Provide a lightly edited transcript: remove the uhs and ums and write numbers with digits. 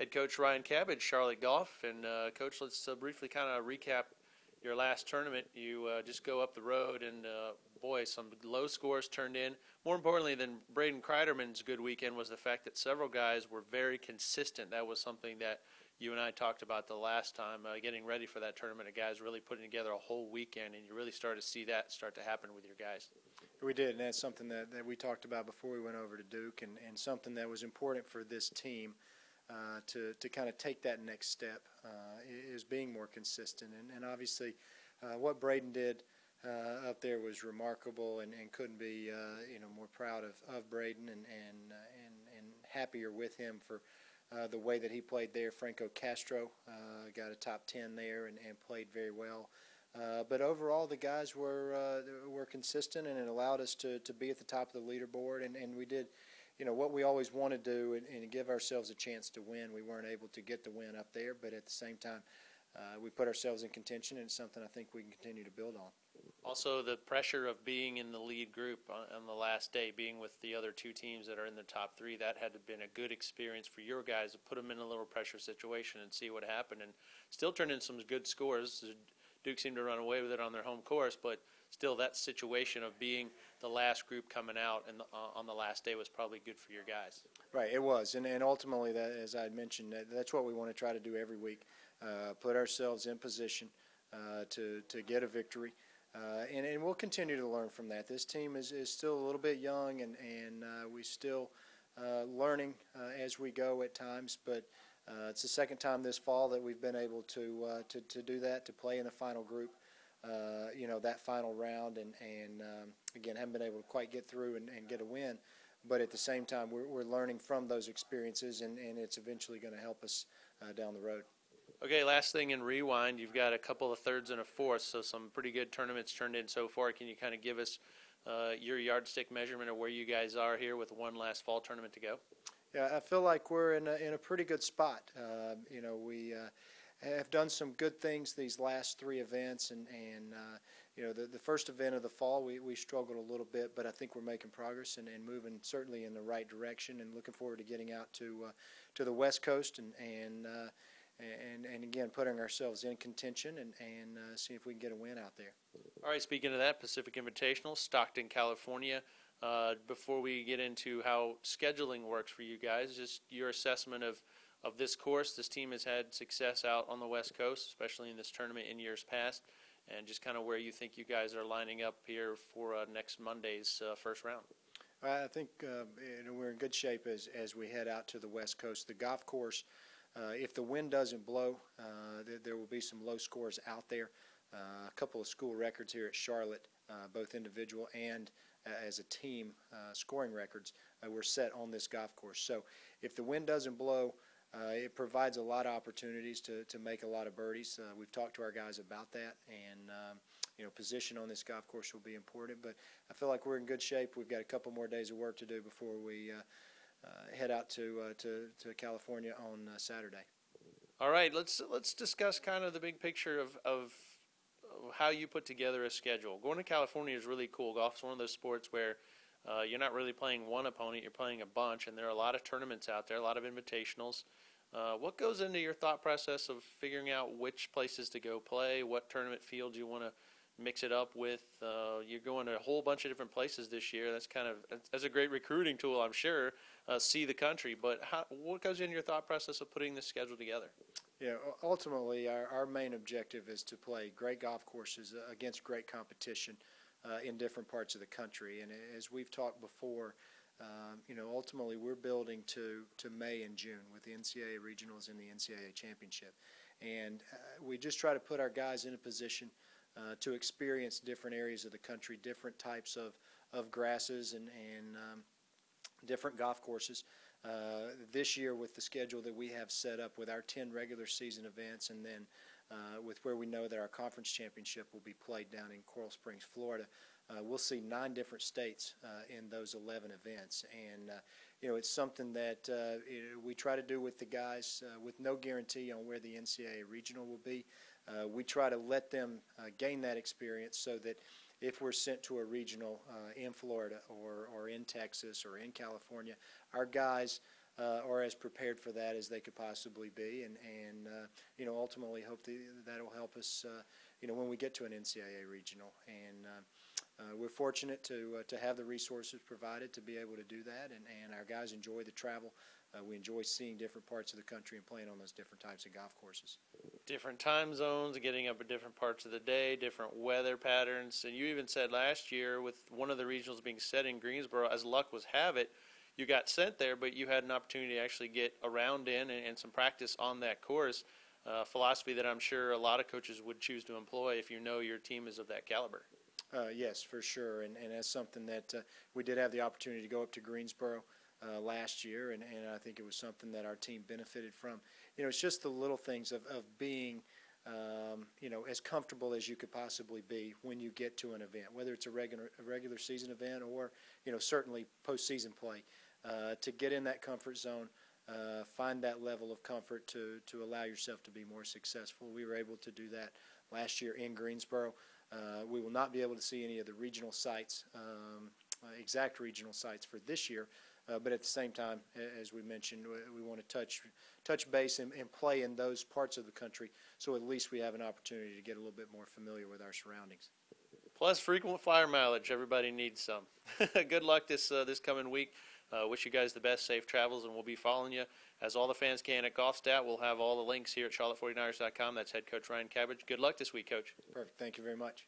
Head coach Ryan Cabbage, Charlotte Golf. And Coach, let's briefly kind of recap your last tournament. You just go up the road, and boy, some low scores turned in. More importantly than Braden Kreiderman's good weekend was the fact that several guys were very consistent. That was something that you and I talked about the last time, getting ready for that tournament, of guys really putting together a whole weekend, and you really started to see that start to happen with your guys. We did, and that's something that we talked about before we went over to Duke, and something that was important for this team to kind of take that next step is being more consistent. And obviously what Braden did up there was remarkable, and couldn't be more proud of Braden and happier with him for the way that he played there. Franco Castro got a top 10 there and played very well. But overall, the guys were consistent, and it allowed us to be at the top of the leaderboard. And we did, what we always want to do and give ourselves a chance to win. We weren't able to get the win up there, but at the same time, we put ourselves in contention, and it's something I think we can continue to build on. Also, the pressure of being in the lead group on the last day, being with the other two teams that are in the top three, that had been a good experience for your guys to put them in a little pressure situation and see what happened, and still turned in some good scores. Duke seemed to run away with it on their home course, but still that situation of being the last group coming out and on the last day was probably good for your guys. Right, it was, and ultimately, that, as I had mentioned, that's what we want to try to do every week, put ourselves in position to get a victory. And we'll continue to learn from that. This team is still a little bit young, and we still learning as we go at times. But it's the second time this fall that we've been able to do that, to play in the final group, that final round, and again, haven't been able to quite get through and get a win. But at the same time, we're learning from those experiences, and it's eventually going to help us down the road. Okay, last thing in Rewind, you've got a couple of thirds and a fourth, so some pretty good tournaments turned in so far. Can you kind of give us your yardstick measurement of where you guys are here with one last fall tournament to go? Yeah, I feel like we're in a pretty good spot. We have done some good things these last three events, and the first event of the fall we struggled a little bit, but I think we're making progress and moving certainly in the right direction, and looking forward to getting out to the West Coast and again, putting ourselves in contention and see if we can get a win out there. All right, speaking of that, Pacific Invitational, Stockton, California. Before we get into how scheduling works for you guys, just your assessment of this course. This team has had success out on the West Coast, especially in this tournament in years past, and just kind of where you think you guys are lining up here for next Monday's first round. I think we're in good shape as we head out to the West Coast. The golf course, if the wind doesn't blow, there will be some low scores out there. A couple of school records here at Charlotte, both individual and as a team scoring records, were set on this golf course. So if the wind doesn't blow, it provides a lot of opportunities to make a lot of birdies. We've talked to our guys about that, and position on this golf course will be important. But I feel like we're in good shape. We've got a couple more days of work to do before we head out to California on Saturday. All right, let's discuss kind of the big picture of how you put together a schedule. Going to California is really cool. Golf's one of those sports where you're not really playing one opponent, you're playing a bunch, and there are a lot of tournaments out there, a lot of invitationals. What goes into your thought process of figuring out which places to go play, what tournament fields you want to mix it up with? You're going to a whole bunch of different places this year. That's a great recruiting tool, I'm sure. See the country, but what goes into your thought process of putting this schedule together? Yeah, ultimately our main objective is to play great golf courses against great competition in different parts of the country. And as we've talked before, ultimately we're building to May and June with the NCAA regionals and the NCAA championship. And we just try to put our guys in a position to experience different areas of the country, different types of grasses and different golf courses. This year, with the schedule that we have set up with our 10 regular season events, and then with where we know that our conference championship will be played down in Coral Springs, Florida, we'll see 9 different states in those 11 events. And it's something that we try to do with the guys with no guarantee on where the NCAA regional will be. We try to let them gain that experience so that if we're sent to a regional in Florida or in Texas or in California, our guys or as prepared for that as they could possibly be, and ultimately hope that'll help us, when we get to an NCAA regional. And we're fortunate to have the resources provided to be able to do that, and our guys enjoy the travel. We enjoy seeing different parts of the country and playing on those different types of golf courses. Different time zones, getting up at different parts of the day, different weather patterns. And you even said last year with one of the regionals being set in Greensboro, as luck was have it, you got sent there, but you had an opportunity to actually get around in and some practice on that course. Philosophy that I'm sure a lot of coaches would choose to employ if you know your team is of that caliber. Yes, for sure, and that's something that we did have the opportunity to go up to Greensboro last year, and I think it was something that our team benefited from. It's just the little things of being, as comfortable as you could possibly be when you get to an event, whether it's a regular season event or, certainly postseason play, to get in that comfort zone, find that level of comfort to allow yourself to be more successful. We were able to do that last year in Greensboro. We will not be able to see any of the regional sites, exact regional sites for this year, but at the same time, as we mentioned, we want to touch base and play in those parts of the country, so at least we have an opportunity to get a little bit more familiar with our surroundings. Plus frequent flyer mileage. Everybody needs some. Good luck this coming week. Wish you guys the best, safe travels, and we'll be following you as all the fans can at GolfStat. We'll have all the links here at charlotte49ers.com. That's head coach Ryan Cabbage. Good luck this week, Coach. Perfect. Thank you very much.